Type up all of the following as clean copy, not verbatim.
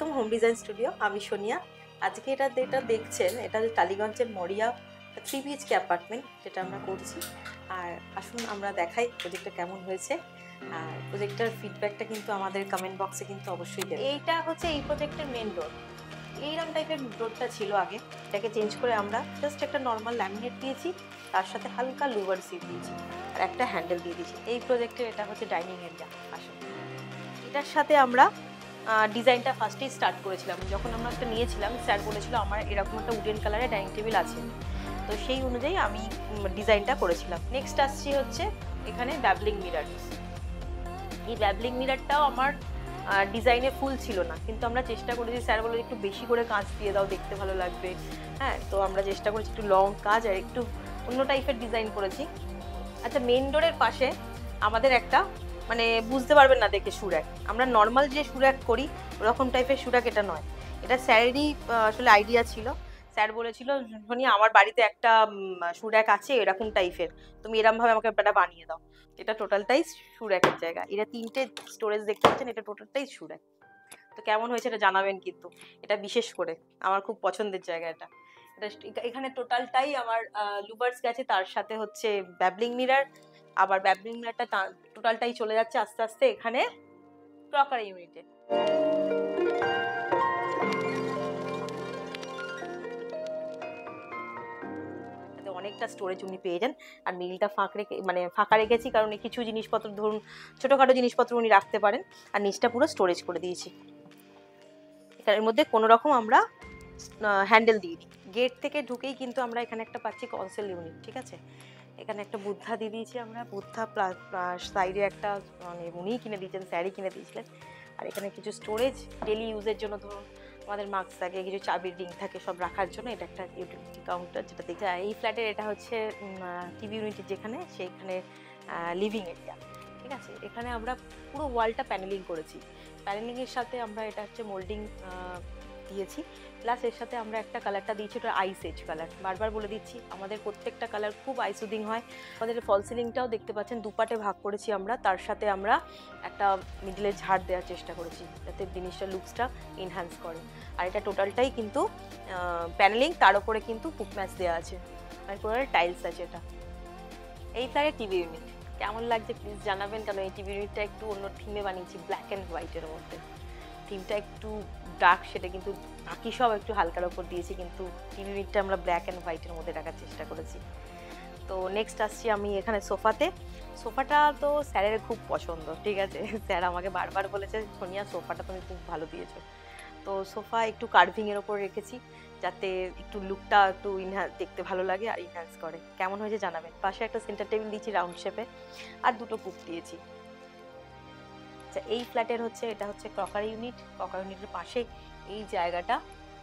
Welcome home design studio. আমি সোনিয়া। আজকে এটা যেটা দেখছেন এটা হচ্ছে টালিগঞ্জের মরিয়া 3 BHK অ্যাপার্টমেন্ট, যেটা আমরা করছি। আর আসুন আমরা দেখাই প্রজেক্টটা কেমন হয়েছে। আর প্রজেক্টটার ফিডব্যাকটা কিন্তু আমাদের কমেন্ট বক্সে কিন্তু অবশ্যই দেবেন। এইটা হচ্ছে এই প্রজেক্টের মেন ডোর। এইরকম টাইপের ডোরটা ছিল আগে, এটাকে চেঞ্জ করে আমরা জাস্ট একটা নর্মাল ল্যামিনেট দিয়েছি, তার সাথে হালকা লুভার সিট দিয়েছি আর একটা হ্যান্ডেল দিয়ে দিয়েছি। এই প্রজেক্টের এটা হচ্ছে ডাইনিং এরিয়া। আসুন, এটার সাথে আমরা ডিজাইনটা ফার্স্টেই স্টার্ট করেছিলাম। যখন আমরা একটা নিয়েছিলাম, স্যার বলেছিল আমার এরকম একটা উডেন কালারের ডাইনিং টেবিল আছে, তো সেই অনুযায়ী আমি ডিজাইনটা করেছিলাম। নেক্সট আসছি হচ্ছে এখানে ব্যাবলিং মিরার। এই ব্যাবলিং মিরারটাও আমার ডিজাইনে ফুল ছিল না, কিন্তু আমরা চেষ্টা করেছি, স্যার বলে একটু বেশি করে কাঁচ দিয়ে দাও, দেখতে ভালো লাগবে। হ্যাঁ, তো আমরা চেষ্টা করেছি একটু লং কাজ আর একটু অন্য টাইপের ডিজাইন করেছি। আচ্ছা, মেন ডোরের পাশে আমাদের একটা মানে বুঝতে পারবেন না দেখে সুরাক। আমরা নর্মাল যে সুরাক করি ওরকম টাইপের সুরাক এটা নয়। এটা স্যারেরই আসলে আইডিয়া ছিল। স্যার বলেছিল, শোনি আমার বাড়িতে একটা সুরাক আছে এরকম টাইপের, তুমি এরমভাবে আমাকে একটা বানিয়ে দাও। এটা টোটালটাই সুরাকের জায়গা। এটা 3টে স্টোরেজ দেখতে পাচ্ছেন, এটা টোটালটাই সুরাক। তো কেমন হয়েছে এটা জানাবেন কিন্তু। এটা বিশেষ করে আমার খুব পছন্দের জায়গা এটা। এখানে টোটালটাই আমার লুভার্স গেছে, তার সাথে হচ্ছে ব্যাবলিং মিরার। আবার ব্যাবলিং মিরারটা টোটালটাই চলে যাচ্ছে আস্তে আস্তে এখানে ক্রকারি ইউনিটে। অনেকটা স্টোরেজ উনি পেয়ে যান। আর মিলটা ফাঁকা রেখেছি, কারণ কিছু জিনিসপত্র, ধরুন ছোটোখাটো জিনিসপত্র উনি রাখতে পারেন। আর নিচটা পুরো স্টোরেজ করে দিয়েছি। এর মধ্যে কোনো রকম আমরা হ্যান্ডেল দিয়ে দিই। গেট থেকে ঢুকেই কিন্তু আমরা এখানে একটা পাচ্ছি কনসোল ইউনিট, ঠিক আছে। এখানে একটা বুদ্ধা দিয়ে দিয়েছি আমরা, বুদ্ধা প্লাস সাইডে একটা মানে উনিই কিনে দিয়েছেন, স্যারই কিনে দিয়েছিলেন। আর এখানে কিছু স্টোরেজ ডেলি ইউজের জন্য, ধরুন আমাদের মাস্ক থাকে, কিছু চাবির রিং থাকে, সব রাখার জন্য এটা একটা ইউটিলিটি কাউন্টার যেটা দেখে। এই ফ্ল্যাটের এটা হচ্ছে টিভি ইউনিট, যেখানে সেইখানে লিভিং এরিয়া, ঠিক আছে। এখানে আমরা পুরো ওয়ালটা প্যানেলিং করেছি। প্যানেলিংয়ের সাথে আমরা এটা হচ্ছে মোল্ডিং দিয়েছি, প্লাস এর সাথে আমরা একটা কালারটা দিয়েছি, ওটা আইস এজ কালার। বারবার বলে দিচ্ছি, আমাদের প্রত্যেকটা কালার খুব আইসুদিং হয়। আমাদের ফল সিলিংটাও দেখতে পাচ্ছেন দুপাটে ভাগ করেছি আমরা, তার সাথে আমরা একটা মিডলে ঝাড় দেওয়ার চেষ্টা করেছি যাতে জিনিসটা লুকসটা এনহ্যান্স করে। আর এটা টোটালটাই কিন্তু প্যানেলিং, তার উপরে কিন্তু কুক ম্যাচ দেওয়া আছে, তারপরে টাইলস আছে। এটা এই ফ্ল্যাটের টিভি ইউনিট কেমন লাগছে প্লিজ জানাবেন, কারণ এই টিভি ইউনিটটা একটু অন্য থিমে বানিয়েছি, ব্ল্যাক অ্যান্ড হোয়াইটের মধ্যে। থিমটা একটু ডার্ক, সেটা কিন্তু বাকি সব একটু হালকার ওপর দিয়েছি, কিন্তু টিভি ইউনিটটা আমরা ব্ল্যাক অ্যান্ড হোয়াইটের মধ্যে রাখার চেষ্টা করেছি। তো নেক্সট আসছি আমি এখানে সোফাতে। সোফাটা তো স্যারের খুব পছন্দ, ঠিক আছে। স্যার আমাকে বারবার বলেছে, সোনিয়া সোফাটা তুমি খুব ভালো দিয়েছো। তো সোফা একটু কার্ভিংয়ের ওপর রেখেছি, যাতে একটু লুকটা একটু দেখতে ভালো লাগে আর ইনহ্যান্স করে। কেমন হয়েছে জানাবেন। পাশে একটা সেন্টার টেবিল দিয়েছি রাউন্ড শেপে, আর দুটো কুক দিয়েছি। আচ্ছা, এই ফ্ল্যাটের হচ্ছে এটা হচ্ছে ক্রকারি ইউনিট। ক্রকারি ইউনিটের পাশে এই জায়গাটা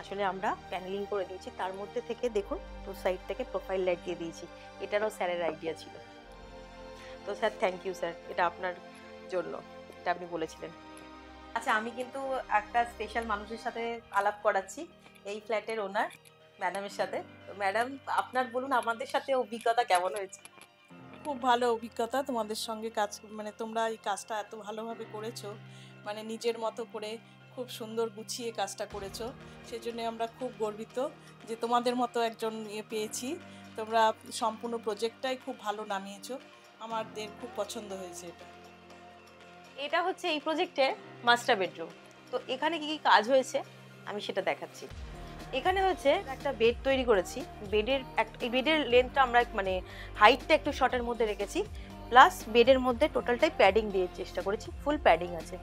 আসলে আমরা প্যানেলিং করে দিয়েছি, তার মধ্যে থেকে দেখুন টু সাইড থেকে প্রোফাইল লাইট দিয়ে দিয়েছি। এটারও স্যারের আইডিয়া ছিল। তো স্যার থ্যাংক ইউ স্যার, এটা আপনার জন্য, এটা আপনি বলেছিলেন। আচ্ছা, আমি কিন্তু একটা স্পেশাল মানুষের সাথে আলাপ করাচ্ছি, এই ফ্ল্যাটের ওনার ম্যাডামের সাথে। তো ম্যাডাম, আপনার বলুন আমাদের সাথে অভিজ্ঞতা কেমন হয়েছে। খুব ভালো অভিজ্ঞতা তোমাদের সঙ্গে কাজ, মানে তোমরা এই কাজটা এত ভালোভাবে করেছো, মানে নিজের মতো করে খুব সুন্দর গুছিয়ে কাজটা করেছো। সেজন্য আমরা খুব গর্বিত যে তোমাদের মতো একজন পেয়েছি। তোমরা সম্পূর্ণ প্রজেক্টটাই খুব ভালো নামিয়েছো, আমাদের খুব পছন্দ হয়েছে এটা। এটা হচ্ছে এই প্রজেক্টের মাস্টার বেডরুম। তো এখানে কি কি কাজ হয়েছে আমি সেটা দেখাচ্ছি। এখানে হচ্ছে একটা বেড তৈরি করেছি। বেডের লেন্থটা আমরা মানে হাইটটা একটু শর্টের মধ্যে রেখেছি, প্লাস বেডের মধ্যে টোটালটাই প্যাডিং দিয়ে চেষ্টা করেছি, ফুল প্যাডিং আছে।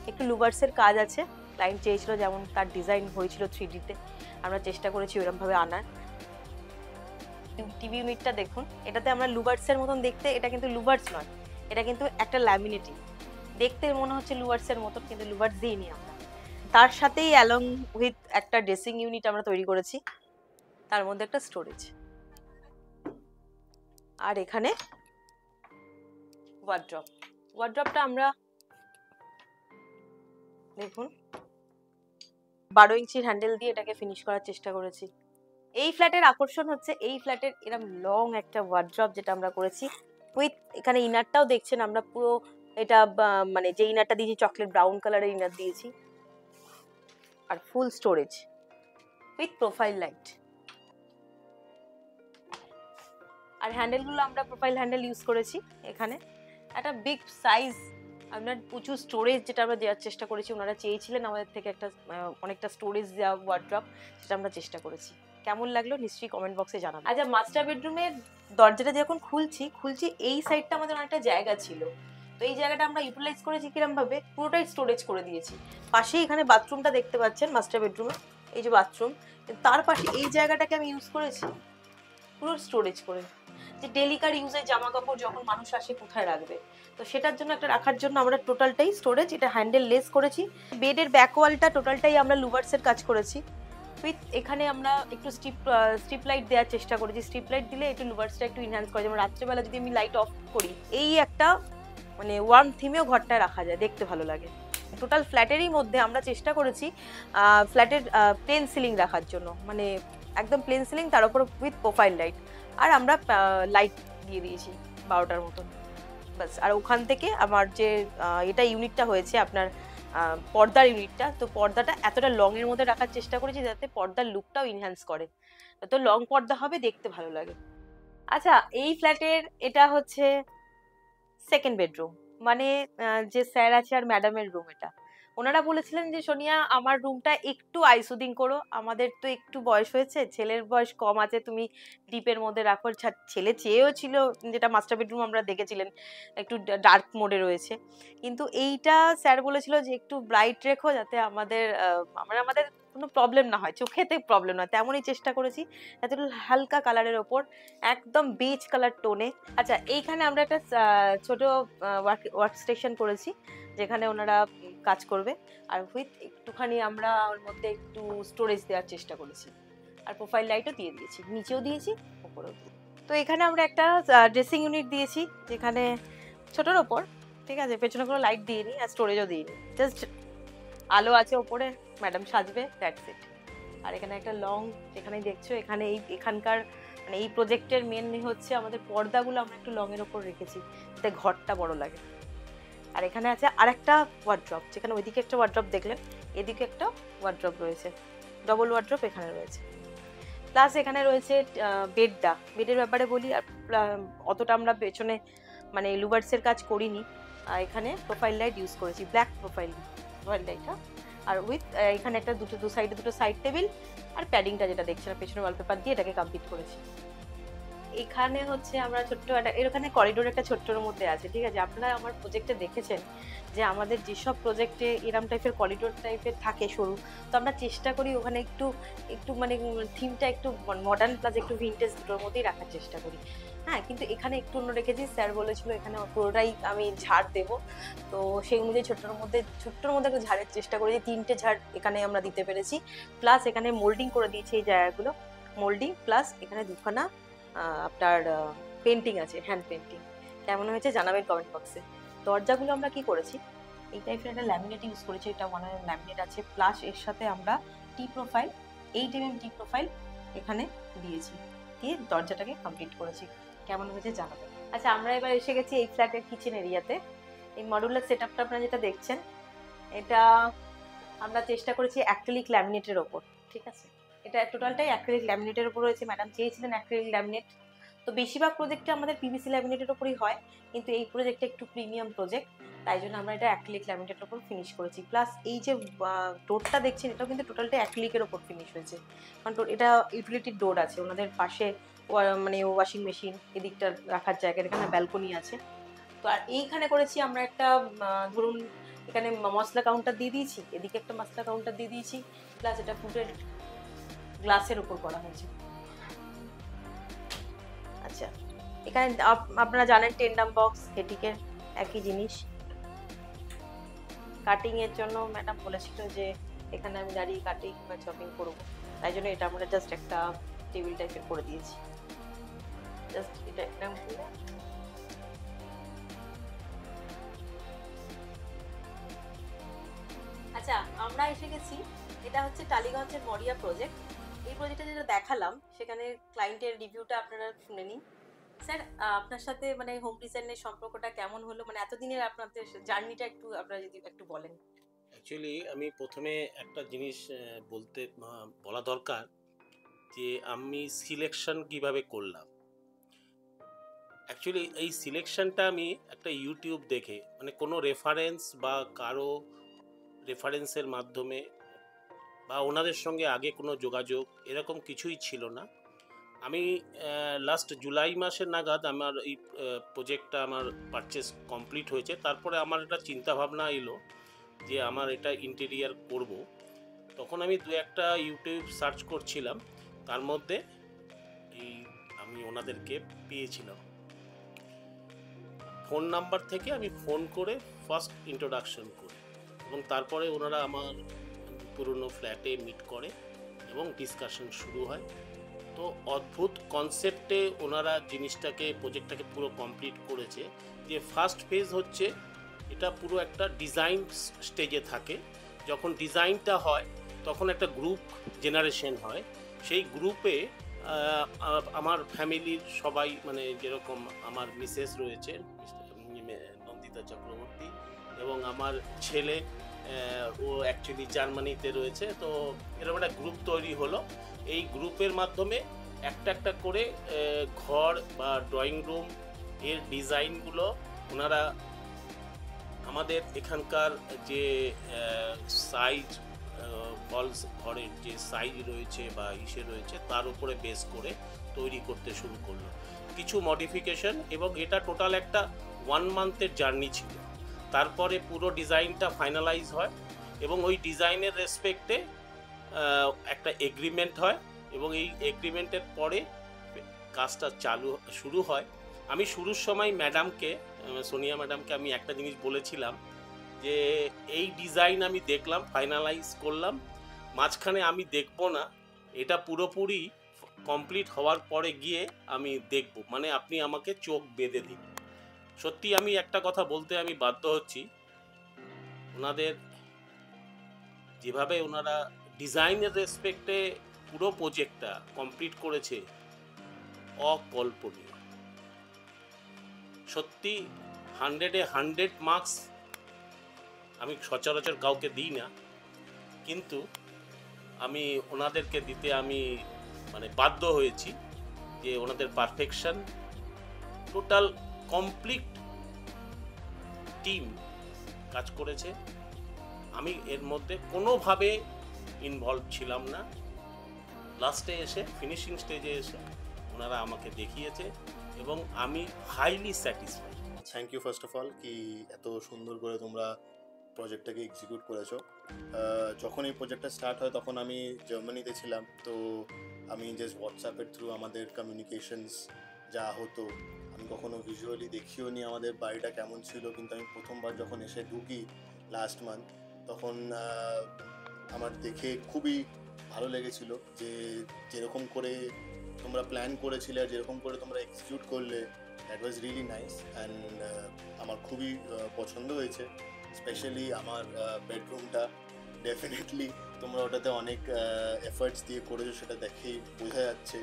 একটু লুভার্সের কাজ আছে, ক্লায়েন্ট চেয়েছিল যেমন তার ডিজাইন হয়েছিল 3Dতে, আমরা চেষ্টা করেছি ওরকমভাবে আনার। টিভি ইউনিটটা দেখুন, এটাতে আমরা লুভার্সের মতন দেখতে, এটা কিন্তু লুভার্স নয়, এটা কিন্তু একটা ল্যামিনেটিং। দেখতে মনে হচ্ছে লুভার্সের মতন, কিন্তু লুভার্স দিইনি আমরা। তার সাথেই অ্যালং উইথ একটা ড্রেসিং ইউনিট আমরা তৈরি করেছি, তার মধ্যে একটা স্টোরেজ। আর এখানে ওয়ার্ড্রপটা আমরা দেখুন 12 ইঞ্চির হ্যান্ডেল দিয়ে এটাকে ফিনিশ করার চেষ্টা করেছি। এই ফ্ল্যাটের আকর্ষণ হচ্ছে এই ফ্ল্যাটের এরকম লং একটা ওয়ার্ড্রপ যেটা আমরা করেছি, উইথ এখানে ইনারটাও দেখছেন আমরা পুরো এটা মানে যে ইনারটা দিয়েছি চকলেট ব্রাউন কালারের ইনার দিয়েছি, আর ফুল স্টোরেজ উইথ প্রোফাইল লাইট। আর হ্যান্ডেলগুলো আমরা প্রোফাইল হ্যান্ডেল ইউজ করেছি। এখানে একটা বিগ সাইজ, আপনার প্রচুর স্টোরেজ যেটা আমরা দেওয়ার চেষ্টা করেছি, ওনারা চেয়েছিলেন আমাদের থেকে একটা অনেকটা স্টোরেজ দেওয়া ওয়ার্ড্রপ, সেটা আমরা চেষ্টা করেছি। কেমন লাগলো নিশ্চয়ই কমেন্ট বক্সে জানাবেন। আচ্ছা, মাস্টার বেডরুমের দরজাটা যখন খুলছি এই সাইডটা আমাদের অনেকটা জায়গা ছিল, তো এই জায়গাটা আমরা ইউটিলাইজ করেছি কিরম ভাবে, পুরোটাই স্টোরেজ করে দিয়েছি। পাশেই এখানে বাথরুমটা দেখতে পাচ্ছেন মাস্টার বেডরুমে, এই যে বাথরুম, তার পাশে এই জায়গাটাকে আমি ইউজ করেছি পুরো স্টোরেজ করে, যে ডেলিকার ইউজের জামা কাপড় যখন মানুষ আসে কোথায় রাখবে, তো সেটার জন্য একটা রাখার জন্য আমরা টোটালটাই স্টোরেজ, এটা হ্যান্ডেল লেস করেছি। বেডের ব্যাক ওয়ালটা টোটালটাই আমরা লুভার্সের কাজ করেছি উইথ, এখানে আমরা একটু স্ট্রিপ লাইট দেওয়ার চেষ্টা করেছি। স্ট্রিপ লাইট দিলে একটু লুভার্সটা একটু ইনহ্যান্স করে, যেমন রাত্রেবেলা যদি আমি লাইট অফ করি, এই একটা মানে ওয়ার্ম থিমেও ঘরটা রাখা যায়, দেখতে ভালো লাগে। টোটাল ফ্ল্যাটেরই মধ্যে আমরা চেষ্টা করেছি ফ্ল্যাটের প্লেন সিলিং রাখার জন্য, মানে একদম প্লেন সিলিং, তার উপর উইথ প্রোফাইল লাইট, আর আমরা লাইট দিয়ে দিয়েছি 12টার মতন বাস। আর ওখান থেকে আমার যে এটা ইউনিটটা হয়েছে আপনার পর্দার ইউনিটটা, তো পর্দাটা এতটা লং এর মধ্যে রাখার চেষ্টা করেছি যাতে পর্দার লুকটাও ইনহ্যান্স করে, তো লং পর্দা হবে, দেখতে ভালো লাগে। আচ্ছা, এই ফ্ল্যাটের এটা হচ্ছে সেকেন্ড বেডরুম, মানে যে স্যার আছে আর ম্যাডামের রুম। এটা ওনারা বলেছিলেন যে সোনিয়া আমার রুমটা একটু আইসুদিং করো, আমাদের তো একটু বয়স হয়েছে, ছেলের বয়স কম আছে, তুমি ডিপের মধ্যে রাখো। ছেলে চেয়েও ছিল, যেটা মাস্টার বেডরুম আমরা দেখেছিলেন একটু ডার্ক মোডে রয়েছে, কিন্তু এইটা স্যার বলেছিল যে একটু ব্রাইট রেখো যাতে আমাদের আমাদের কোনো প্রবলেম না হয়, চোখেতে প্রবলেম না, তেমনই চেষ্টা করেছি যাতে হালকা কালারের ওপর একদম বেজ কালার টোনে। আচ্ছা, এইখানে আমরা একটা ছোট ওয়ার্ক স্টেশন করেছি যেখানে ওনারা কাজ করবে, আর উইথ একটুখানি আমরা ওর মধ্যে একটু স্টোরেজ দেওয়ার চেষ্টা করেছি, আর প্রোফাইল লাইটও দিয়ে দিয়েছি, নিচেও দিয়েছি উপরেও। তো এখানে আমরা একটা ড্রেসিং ইউনিট দিয়েছি যেখানে ছোটোর ওপর, ঠিক আছে, পেছনে কোনো লাইট দিইনি আর স্টোরেজও দিইনি, জাস্ট আলো আছে ওপরে, ম্যাডাম সাজবে, দ্যাটস ইট। আর এখানে একটা লং, যেখানেই দেখছো এখানে এখানকার মানে এই প্রজেক্টের মেন হচ্ছে আমাদের পর্দাগুলো আমরা একটু লং এর ওপর রেখেছি যাতে ঘরটা বড় লাগে। আর এখানে আছে আরেকটা ওয়ার্ড্রপ, যেখানে ওইদিকে একটা ওয়ার্ড্রপ দেখলেন, এদিকে একটা ওয়ার্ড্রপ রয়েছে, ডবল ওয়ার্ড্রপ এখানে রয়েছে। প্লাস এখানে রয়েছে বেডের ব্যাপারে বলি, আর অতটা আমরা পেছনে মানে লুভার্সের কাজ করিনি, এখানে প্রোফাইল লাইট ইউজ করেছি, ব্ল্যাক প্রোফাইল লাইটটা, আর উইথ এখানে একটা দু সাইডে দুটো সাইড টেবিল, আর প্যাডিংটা যেটা দেখছেন পেছনে ওয়ালপেপার দিয়ে এটাকে কমপ্লিট করেছি। এখানে হচ্ছে আমরা ছোট্ট একটা এখানে করিডোর একটা ছোট্টর মধ্যে আছে, ঠিক আছে, আপনারা আমার প্রজেক্টে দেখেছেন যে আমাদের যেসব প্রজেক্টে এরম টাইপের করিডোর টাইপের থাকে সরু, তো আমরা চেষ্টা করি ওখানে একটু মানে থিমটা একটু মডার্ন প্লাস একটু ভিন্টেজ দুটোর মধ্যেই রাখার চেষ্টা করি। হ্যাঁ, কিন্তু এখানে একটু অন্য রেখেছি, স্যার বলেছিল এখানে পুরোটাই আমি ঝাড় দেব, তো সেই অনুযায়ী ছোট্টর মধ্যে একটা ঝাড়ের চেষ্টা করেছি, 3টে ঝাড় এখানে আমরা দিতে পেরেছি। প্লাস এখানে মোল্ডিং করে দিয়েছি এই জায়গাগুলো, মোল্ডিং প্লাস এখানে দুখানা আপনার পেন্টিং আছে, হ্যান্ড পেন্টিং। কেমন হয়েছে জানাবেন কমেন্ট বক্সে। দরজাগুলো আমরা কি করেছি, এই টাইপের একটা ল্যামিনেট ইউজ করেছি, এটা ওয়ান ল্যামিনেট আছে, প্লাস এর সাথে আমরা টি প্রোফাইল 8mm টি প্রোফাইল এখানে দিয়েছি, দিয়ে দরজাটাকে কমপ্লিট করেছি। কেমন হয়েছে জানাবেন। আচ্ছা, আমরা এবার এসে গেছি এই ফ্ল্যাটের কিচেন এরিয়াতে। এই মডুলার সেট আপটা আপনারা যেটা দেখছেন, এটা আমরা চেষ্টা করেছি অ্যাক্রিলিক ল্যামিনেটের ওপর, ঠিক আছে, এটা টোটালটাই অ্যাক্রিলিক ল্যামিনেটের উপর রয়েছে। ম্যাডাম চেয়েছিলেন অ্যাক্রিলিক ল্যামিনেট, তো বেশিরভাগ প্রজেক্টে আমাদের পিভিসি ল্যামিনেটের উপরই হয়, কিন্তু এই প্রজেক্টটা একটু প্রিমিয়াম প্রজেক্ট, তাই জন্য আমরা এটা অ্যাক্রিলিক ল্যামিনেটের উপর ফিনিশ করেছি। প্লাস এই যে ডোরটা দেখছেন, এটাও কিন্তু টোটালটাই অ্যাক্রিলিকের ওপর ফিনিশ হয়েছে, কারণ এটা ইউটিলিটির ডোর আছে, ওনাদের পাশে মানে ওয়াশিং মেশিন, এদিকটা রাখার জায়গা, এখানে ব্যালকনি আছে। তো আর এইখানে করেছি আমরা একটা ধরুন এখানে মশলা কাউন্টার দিয়ে দিয়েছি, এদিকে একটা মশলা কাউন্টার দিয়ে দিয়েছি, প্লাস এটা ফুডের গ্লাসের উপর করা হয়েছে। আচ্ছা, এখানে আপনারা জানেন টেন্ডাম বক্স, এটিকে একই জিনিস। কাটিং এর জন্য ম্যাডাম বলেছিল যে এখানে আমি দাঁড়িয়ে কাটিং বা চপিং করবো, তাই জন্য এটা আমরা জাস্ট একটা টেবিল টাইপের করে দিয়েছি, জাস্ট এটা একটা। আচ্ছা, আমরা এসে গেছি, এটা হচ্ছে টালিগঞ্জের মরিয়া প্রজেক্ট। এই প্রজেক্টটা যেটা দেখালাম সেখানে ক্লায়েন্টের রিভিউটা আপনারা শুনে নিন। স্যার, আপনার সাথে মানে হোম ডিজাইনের সম্পর্কটা কেমন হলো, মানে এতদিনের আপনাদের জার্নিটা একটু আপনারা যদি একটু বলেন। অ্যাকচুয়ালি আমি প্রথমে একটা জিনিস বলা দরকার যে আমি সিলেকশন কিভাবে করলাম। অ্যাকচুয়ালি এই সিলেকশনটা আমি একটা ইউটিউব দেখে, মানে কোনো রেফারেন্স বা কারো রেফারেন্সের মাধ্যমে বা ওনাদের সঙ্গে আগে কোনো যোগাযোগ এরকম কিছুই ছিল না। আমি লাস্ট জুলাই মাসের নাগাদ আমার এই প্রজেক্টটা আমার পারচেস কমপ্লিট হয়েছে। তারপরে আমার একটা চিন্তাভাবনা এলো যে আমার এটা ইন্টেরিয়ার করব। তখন আমি দু একটা ইউটিউব সার্চ করছিলাম, তার মধ্যে এই আমি ওনাদেরকে পেয়েছিলাম। ফোন নাম্বার থেকে আমি ফোন করে ফার্স্ট ইন্ট্রোডাকশন করি এবং তারপরে ওনারা আমার পুরনো ফ্ল্যাটে মিট করে এবং ডিসকাশন শুরু হয়। তো অদ্ভুত কনসেপ্টে ওনারা জিনিসটাকে প্রজেক্টটাকে পুরো কমপ্লিট করেছে। যে ফার্স্ট ফেজ হচ্ছে এটা পুরো একটা ডিজাইন স্টেজে থাকে। যখন ডিজাইনটা হয় তখন একটা গ্রুপ জেনারেশন হয়। সেই গ্রুপে আমার ফ্যামিলির সবাই, মানে যেরকম আমার মিসেস রয়েছে নন্দিতা চক্রবর্তী এবং আমার ছেলে, ও অ্যাকচুয়ালি জার্মানিতে রয়েছে। তো এরকম একটা গ্রুপ তৈরি হলো। এই গ্রুপের মাধ্যমে একটা একটা করে ঘর বা ড্রয়িং রুম এর ডিজাইনগুলো ওনারা আমাদের এখানকার যে সাইজ, হলস ঘরের যে সাইজ রয়েছে বা ইসে রয়েছে তার উপরে বেস করে তৈরি করতে শুরু করলো কিছু মডিফিকেশন। এবং এটা টোটাল একটা 1 মান্থের জার্নি ছিল। তারপরে পুরো ডিজাইনটা ফাইনালাইজ হয় এবং ওই ডিজাইনের রেসপেক্টে একটা এগ্রিমেন্ট হয় এবং এই এগ্রিমেন্টের পরে কাজটা শুরু হয়। আমি শুরুর সময় ম্যাডামকে, সোনিয়া ম্যাডামকে আমি একটা জিনিস বলেছিলাম যে এই ডিজাইন আমি দেখলাম, ফাইনালাইজ করলাম, মাঝখানে আমি দেখব না, এটা পুরোপুরি কমপ্লিট হওয়ার পরে গিয়ে আমি দেখব, মানে আপনি আমাকে চোখ বেঁধে দিন। সত্যি আমি একটা কথা বলতে আমি বাধ্য হচ্ছি, ওনাদের যেভাবে ওনারা ডিজাইনের রেসপেক্টে পুরো প্রজেক্টটা কমপ্লিট করেছে অকল্পনীয়। সত্যি 100-এ 100 মার্কস আমি সচরাচর কাউকে দিই না, কিন্তু আমি ওনাদেরকে দিতে আমি মানে বাধ্য হয়েছি যে ওনাদের পারফেকশন, টোটাল কমপ্লিট টিম কাজ করেছে। আমি এর মধ্যে কোনোভাবে ইনভলভ ছিলাম না। লাস্টে এসে ফিনিশিং স্টেজে এসে ওনারা আমাকে দেখিয়েছে এবং আমি highly satisfied. Thank you first of all কি এত সুন্দর করে তোমরা প্রজেক্টটাকে এক্সিকিউট করেছো। যখন এই প্রজেক্টটা স্টার্ট হয় তখন আমি জার্মানিতে ছিলাম। তো আমি জাস্ট হোয়াটসঅ্যাপের থ্রু আমাদের কমিউনিকেশনস যা হতো, আমি কখনো ভিজুয়ালি দেখিও নি আমাদের বাড়িটা কেমন ছিল। কিন্তু আমি প্রথমবার যখন এসে ঢুকি লাস্ট মান্থ, তখন আমার দেখে খুবই ভালো লেগেছিল যে যেরকম করে তোমরা প্ল্যান করেছিলে আর যেরকম করে তোমরা এক্সিকিউট করলে, that was really nice and আমার খুবই পছন্দ হয়েছে। স্পেশালি আমার বেডরুমটা, ডেফিনেটলি তোমরা ওটাতে অনেক এফার্টস দিয়ে করেছো, সেটা দেখেই বোঝা যাচ্ছে।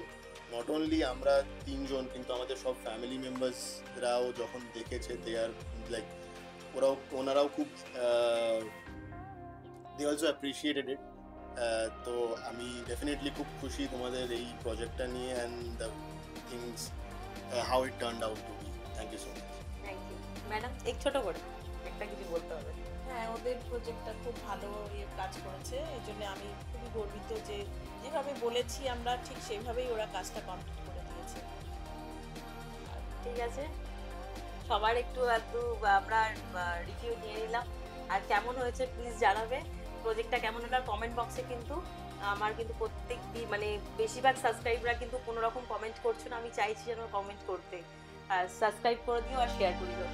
নট অনলি আমরা 3 জন, কিন্তু আমাদের সব ফ্যামিলি মেম্বার্সরাও যখন দেখেছে, দে আর লাইক ওনারাও খুব দে অলসো অ্যাপ্রিসিয়েটেড ইট। তো আমি ডেফিনেটলি খুব খুশি তোমাদের এই প্রজেক্টটা নিয়ে and the things how it turned out to be. Thank you so much. Thank you madam. এক ছোট করে একটা কিছু বলতে হবে। হ্যাঁ, ওদের প্রজেক্টটা খুব ভালো কাজ করেছে। এই জন্য আমি খুবই গর্বিত যে যেভাবে বলেছি আমরা ঠিক সেইভাবেই ওরা কাজটা কমপ্লিট করে দিয়েছে। ঠিক আছে, সবার একটু আমরা রিভিউ নিয়ে নিলাম। আর কেমন হয়েছে প্লিজ জানাবে। প্রজেক্টটা কেমন হলো কমেন্ট বক্সে কিন্তু আমার কিন্তু প্রত্যেক দিন মানে বেশিরভাগ সাবস্ক্রাইবরা কিন্তু কোনো রকম কমেন্ট করছো না। আমি চাইছি যেন কমেন্ট করতে, আর সাবস্ক্রাইব করে দিও আর শেয়ার করে দিও।